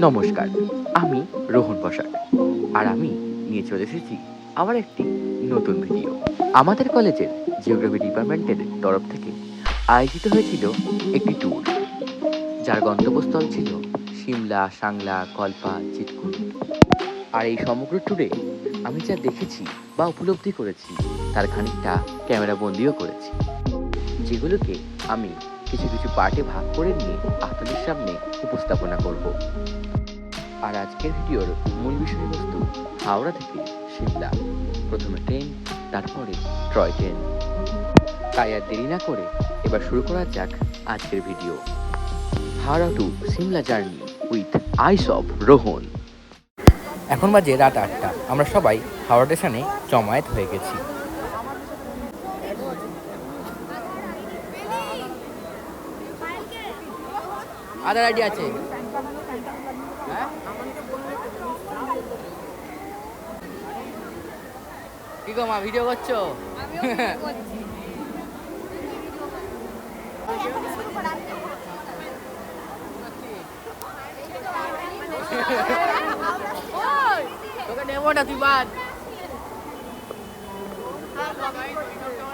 নমস্কার, আমি রোহন বসাক আর আমি নিয়ে চলে এসেছি আবার একটি নতুন ভিডিও। আমাদের কলেজের জিওগ্রাফি ডিপার্টমেন্টের তরফ থেকে আয়োজিত হয়েছিল একটি ট্যুর, যার গন্তব্যস্থল ছিল সিমলা, সাংলা, কল্পা, চিতকুট। আর এই সমগ্র ট্যুরে আমি যা দেখেছি বা উপলব্ধি করেছি তার খানিকটা ক্যামেরা বন্দিও করেছি, যেগুলোকে আমি কিছু কিছু পার্টে ভাগ করে নিয়ে আপনাদের সামনে উপস্থাপনা করব। আর আজকের ভিডিওর মূল বিষয়বস্তু হাওড়া থেকে সিমলা, প্রথমে ট্রেন, তারপরে টয় ট্রেন। তাই আর দেরি না করে এবার শুরু করা যাক আজকের video. Howrah to Shimla journey with eyes of Rohan. এখন বাজে রাত 8টা। আমরা সবাই হাওড়া স্টেশনে জমায়েত হয়ে গেছি। আধার আইডি আছে? কি গো মা, ভিডিও করছো? তোকে নেবো না, তুই বাদ।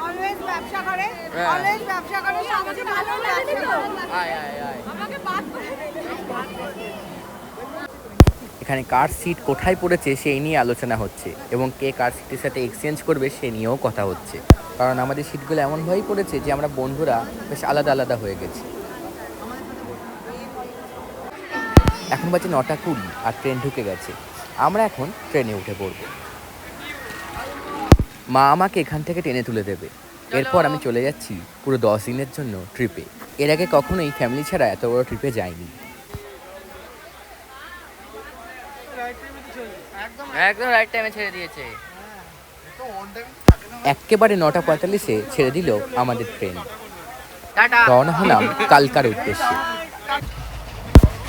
অলওয়েজ ব্যবসা করে, অলওয়েজ ব্যবসা করে, সমাজে ভালো লাগে তো। আয় আয় আয়। আমাকে বাদ করে এখানে কার সিট কোথায় পড়েছে সেই নিয়ে আলোচনা হচ্ছে এবং কে কার সিটের সাথে এক্সচেঞ্জ করবে সে নিয়েও কথা হচ্ছে, কারণ আমাদের সিটগুলো এমনভাবেই পড়েছে যে আমরা বন্ধুরা বেশ আলাদা আলাদা হয়ে গেছি। এখন বাজে 9:20 আর ট্রেন ঢুকে গেছে। আমরা এখন ট্রেনে উঠে পড়ব। মা আমাকে এখান থেকে ট্রেনে তুলে দেবে। এরপর আমি চলে যাচ্ছি পুরো 10 দিনের জন্য ট্রিপে। এর আগে কখনোই ফ্যামিলি ছাড়া এত বড় ট্রিপে যাইনি। একদম রাইট টাইমে ছেড়ে দিয়েছে। একেবারে 9:45-এ ছেড়ে দিল আমাদের ট্রেন। রওনা হলাম কালকার উদ্দেশ্যে।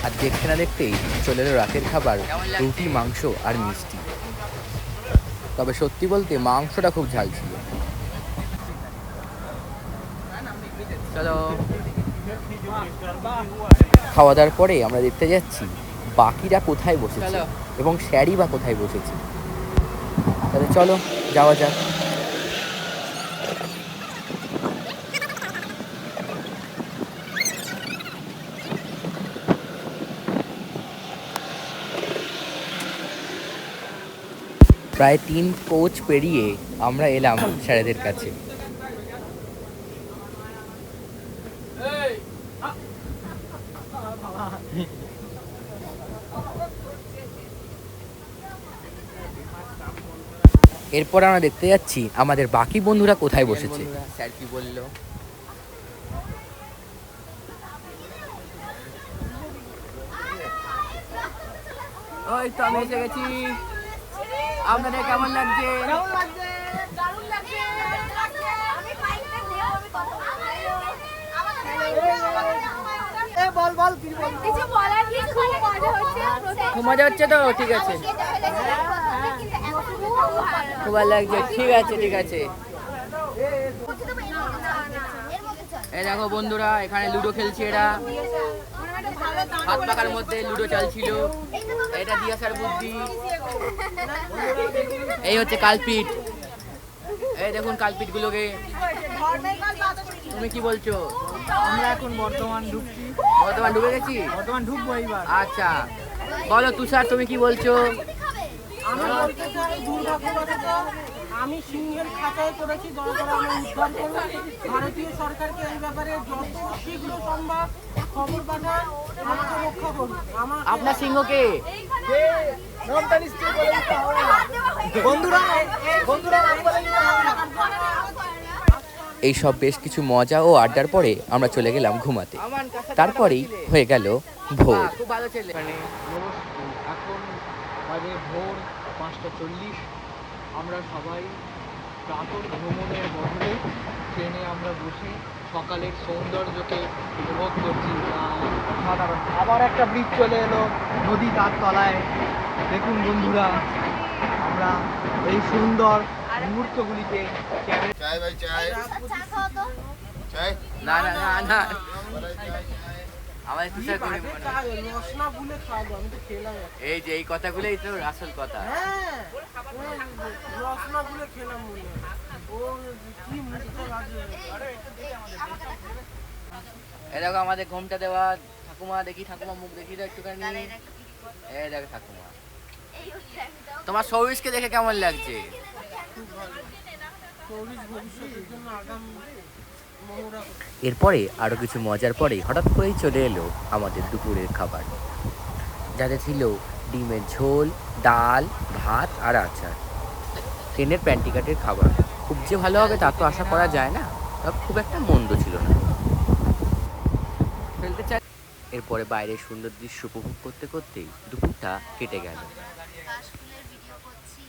আর দেখতে না দেখতেই চলে এলো রাতের খাবার, রুটি, মাংস আর মিষ্টি। তবে সত্যি বলতে মাংসটা খুব ঝাল ছিল। চলো। খাওয়া দাওয়ার পরে আমরা দেখতে যাচ্ছি বাকিরা কোথায় বসেছে এবং স্যারই বা কোথায় বসেছে। তাহলে চলো যাওয়া যাক। প্রায় 3 কোচ পেরিয়ে আমরা এলাম স্যারেদের কাছে। এরপর আমরা দেখতে যাচ্ছি আমাদের বাকি বন্ধুরা কোথায় বসেছে। স্যার কি বললো? ওই তো আমি এসে গেছি। আপনাদের কেমন লাগছে? দারুণ লাগছে। আমি পাইতে দিও, আমি কথা বল বল কিছু বলার কি? খুব মজা হচ্ছে। খুব মজা হচ্ছে তো? ঠিক আছে, খুব ভালো লাগছে। ঠিক আছে ঠিক আছে। এই দেখো বন্ধুরা, এখানে লুডো খেলছে এরা। হাত পাকার মধ্যে লুডো চালছিল। এটা দিয়াসার বুদ্ধি। এই হচ্ছে কালপিট। এই দেখুন কালপিট গুলোকে। তুমি কি বলছো? আমরা এখন বর্তমান ঢুকছি, বর্তমান ডুবে গেছি। বর্তমান ঢুকবো এইবার। আচ্ছা বলো তুষার, তুমি কি বলছো? আমি বলতে চাই দুর্ভাগ্যবশত আমি সিংহের খাঁচায় পড়েছি। দয়া করে আমরা উদ্ধার করুন। ভারতীয় সরকারকে এই ব্যাপারে যত শীঘ্র সম্ভব খবর পাঠান, আমাকে রক্ষা করুন। আপনার সিংহকে এই সব বেশ কিছু মজা ও আড্ডার পরে আমরা চলে গেলাম ঘুমাতে। তারপরেই হয়ে গেল ভোর। মানে এখন বাজে ভোর 5:40। আমরা সবাই প্রাতঃ ভ্রমণের বদলে ট্রেনে আমরা বসে সকালের সৌন্দর্যকে উপভোগ করছি। অসাধারণ। আবার একটা ব্রিজ চলে এলো নদী তার তলায়। দেখুন বন্ধুরা, আমরা এই সুন্দর মুহূর্তগুলিকে চাই ভাই চাই চাই না না না না, আমাদের তুষার ঘুরে মনে হয়। রসনা ভুলে খাওয়াবো, আমি তো খেলাম এখন। এই যে এই কথাগুলোই তো আসল কথা। হ্যাঁ, রসনা ভুলে খেলাম মনে হয়। ও কি মুখটা লাগে। এই দেখো আমাদের ঘোমটা দেওয়া ঠাকুমা, দেখি ঠাকুমা মুখ দেখি তো একটুখানি। এই দেখো ঠাকুমা, তোমার সৌরিশকে দেখে কেমন লাগছে? খুব ভালো। চৌরিশ ভবিষ্যতের জন্য আগাম মহড়া করছে। এরপরে আরও কিছু মজার পরে হঠাৎ করেই চলে এলো আমাদের দুপুরের খাবার, যাতে ছিল ডিমের ঝোল, ডাল, ভাত আর আচার। ট্রেনের প্যান্টিকাটের খাবার খুব যে ভালো হবে তা তো আশা করা যায় না, তবে খুব একটা মন্দ ছিল না। ফেলতে চাই। এরপরে বাইরের সুন্দর দৃশ্য উপভোগ করতে করতেই দুপুরটা কেটে গেল। কাশফুলের ভিডিও করছি।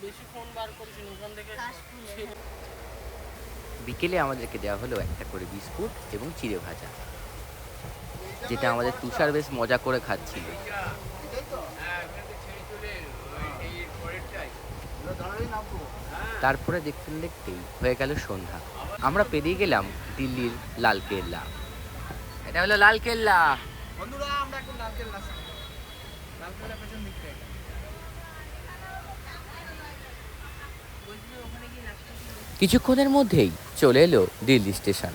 বেশি ফোন বার করিস না, ওখান থেকে কাশফুলের বিকেলে আমাদেরকে দেওয়া হলো একটা করে বিস্কুট এবং চিড়ে ভাজা, যেটা আমাদের তুষার বেশ মজা করে খাচ্ছিল। তারপরে দেখতে দেখতেই হয়ে গেল সন্ধ্যা। আমরা পেরিয়ে গেলাম দিল্লির লালকেল্লা। এটা হলো লালকেল্লা। বন্ধুরা, আমরা এখন লালকেল্লা পেছন দিক থেকে। কিছুক্ষণের মধ্যেই চলে এলো দিল্লি স্টেশন।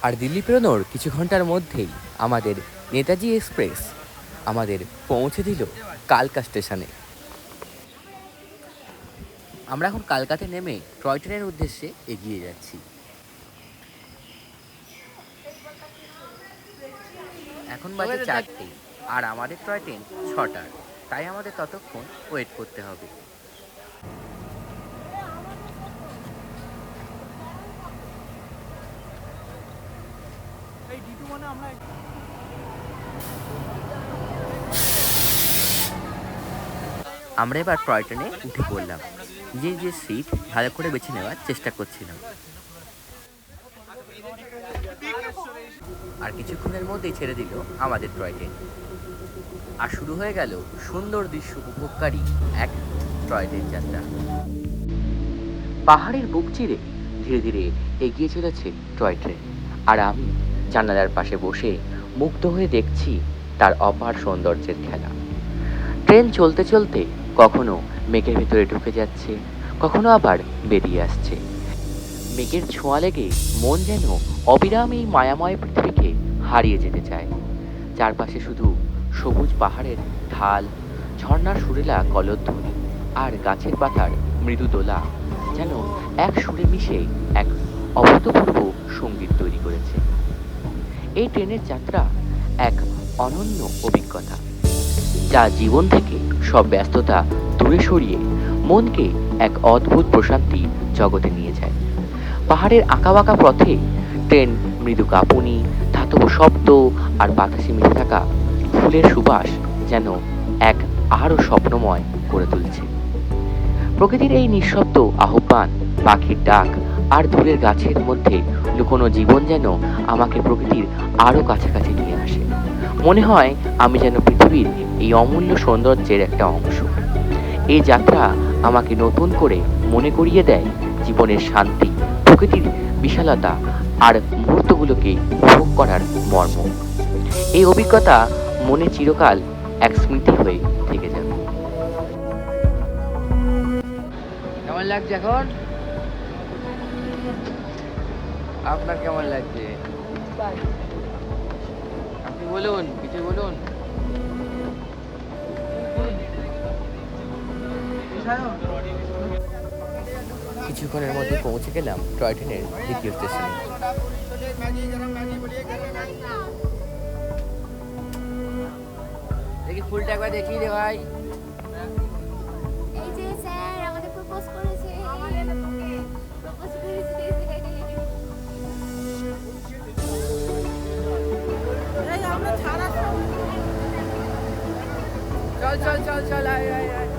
আর দিল্লি পেরোনোর কিছু ঘন্টার মধ্যেই আমাদের নেতাজি এক্সপ্রেস আমাদের পৌঁছে দিল কালকা স্টেশনে। আমরা এখন কালকাতে নেমে টয় ট্রেনের উদ্দেশ্যে এগিয়ে যাচ্ছি। এখন বাজে 4টে আর আমাদের টয় ট্রেন 6টার, তাই আমাদের ততক্ষণ ওয়েট করতে হবে। এই ডিটু মানে আমরা আমরা এবার টয় ট্রেনে উঠে পড়লাম। যে সিট ভালো করে বেছে নেওয়ার চেষ্টা করছিলাম। আর কিছুক্ষণের মধ্যেই ছেড়ে দিল আমাদের টয় ট্রেন। আর শুরু হয়ে গেল সুন্দর দৃশ্য উপভোগকারী এক টয় ট্রেন যাত্রা। পাহাড়ের বুক চিরে ধীরে ধীরে এগিয়ে চলেছে টয় ট্রেন, আর আমি জানালার পাশে বসে মুগ্ধ হয়ে দেখছি তার অপার সৌন্দর্যের খেলা। ট্রেন চলতে চলতে কখনো মেঘের ভেতরে ঢুকে যাচ্ছে, কখনো আবার বেরিয়ে আসছে। মেঘের ছোঁয়া লেগে মন যেন অবিরাম এই মায়াময় পৃথিবীকে হারিয়ে যেতে চায়। চারপাশে শুধু সবুজ পাহাড়ের ঢাল, ঝর্ণার সুরেলা কলধ্বনি আর গাছের পাতার মৃদু দোলা যেন এক সুরে মিশে এক অভূতপূর্ব সঙ্গীত তৈরি করেছে। এই ট্রেনের যাত্রা এক অনন্য অভিজ্ঞতা, যা জীবন থেকে সব ব্যস্ততা দূরে সরিয়ে মনকে এক অদ্ভুত প্রশান্তি জগতে নিয়ে যায়। পাহাড়ের আঁকাবাঁকা পথে ট্রেন মৃদু কাঁপুনি, ধাতব শব্দ আর বাতাসে মিশে থাকা ফুলের সুবাস যেন এক আরও স্বপ্নময় করে তুলছে। প্রকৃতির এই নিঃশব্দ আহ্বান, পাখির ডাক আর দূরের গাছের মধ্যে লুকোনো জীবন যেন আমাকে প্রকৃতির আরও কাছাকাছি নিয়ে আসে। মনে হয় আমি যেন পৃথিবীর এই অমূল্য সৌন্দর্যের একটা অংশ। এই যাত্রা আমাকে নতুন করে মনে করিয়ে দেয় জীবনের শান্তি, প্রকৃতির বিশালতা আর মুহূর্তগুলোকে উপভোগ করার মর্ম। এই অভিজ্ঞতা মনে চিরকাল এক স্মৃতি হয়ে থেকে যাবে। কেমন লাগছে এখন? আপনার কেমন লাগছে? আপনি বলুন, কিছু বলুন। কিছুক্ষণের মধ্যে পৌঁছে গেলাম টয় ট্রেনের দ্বিতীয় স্টেশনে। দেখি ফুলটা একবার দেখিয়ে দে ভাই। এই যে স্যার আমাদের প্রপোজ করেছে। প্রপোজ করেছে। এই আমরা ছাড়া সব চল চল চল চল, আয় আয় আয়।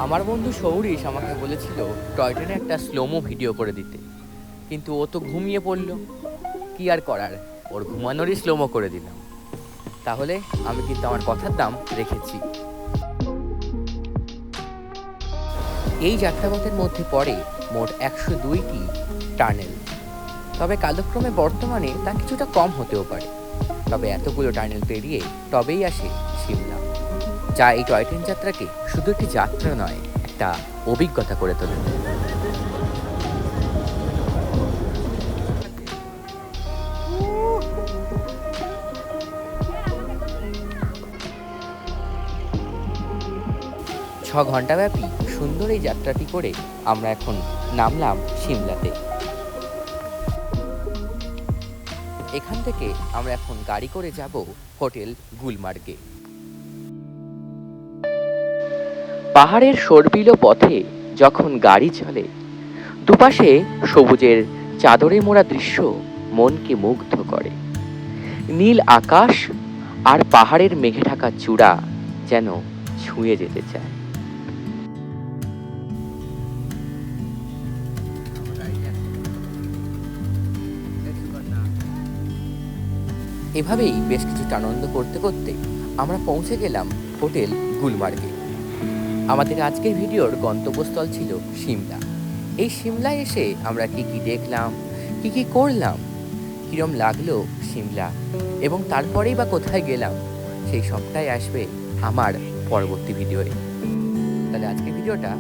আমার বন্ধু সৌরিশ আমাকে বলেছিল টয় ট্রেনে একটা স্লোমো ভিডিও করে দিতে, কিন্তু ও তো ঘুমিয়ে পড়লো। কি আর করার, ওর ঘুমানোরই স্লোমো করে দিলাম। তাহলে আমি কিন্তু আমার কথার দাম রেখেছি। এই যাত্রাপথের মধ্যে পড়ে মোট 102টি টানেল। তবে কালক্রমে বর্তমানে তা কিছুটা কম হতেও পারে। তবে এতগুলো টানেল পেরিয়ে তবেই আসে সিমলা, যা এই টয় ট্রেন যাত্রাকে শুধু একটি যাত্রা নয়, একটা অভিজ্ঞতা করে তোলে। ছ ঘন্টাব্যাপী সুন্দর এই যাত্রাটি করে আমরা এখন নামলাম সিমলাতে। এখান থেকে আমরা এখন গাড়ি করে যাব হোটেল গুলমার্গে। পাহাড়ের সর্পিল পথে যখন গাড়ি চলে, দুপাশে সবুজের চাদরে মোড়া দৃশ্য মনকে মুগ্ধ করে। নীল আকাশ আর পাহাড়ের মেঘে ঢাকা চূড়া যেন ছুঁয়ে যেতে চায়। এভাবেই বেশ কিছুটা আনন্দ করতে করতে আমরা পৌঁছে গেলাম হোটেল গুলমার্গে। আমাদের আজকের ভিডিওর গন্তব্যস্থল ছিল সিমলা। এই সিমলায় এসে আমরা কি কি দেখলাম, কি কি করলাম, কিরম লাগলো সিমলা, এবং তারপরেই বা কোথায় গেলাম, সেই সবটাই আসবে আমার পরবর্তী ভিডিওয়ে। তাহলে আজকের ভিডিওটা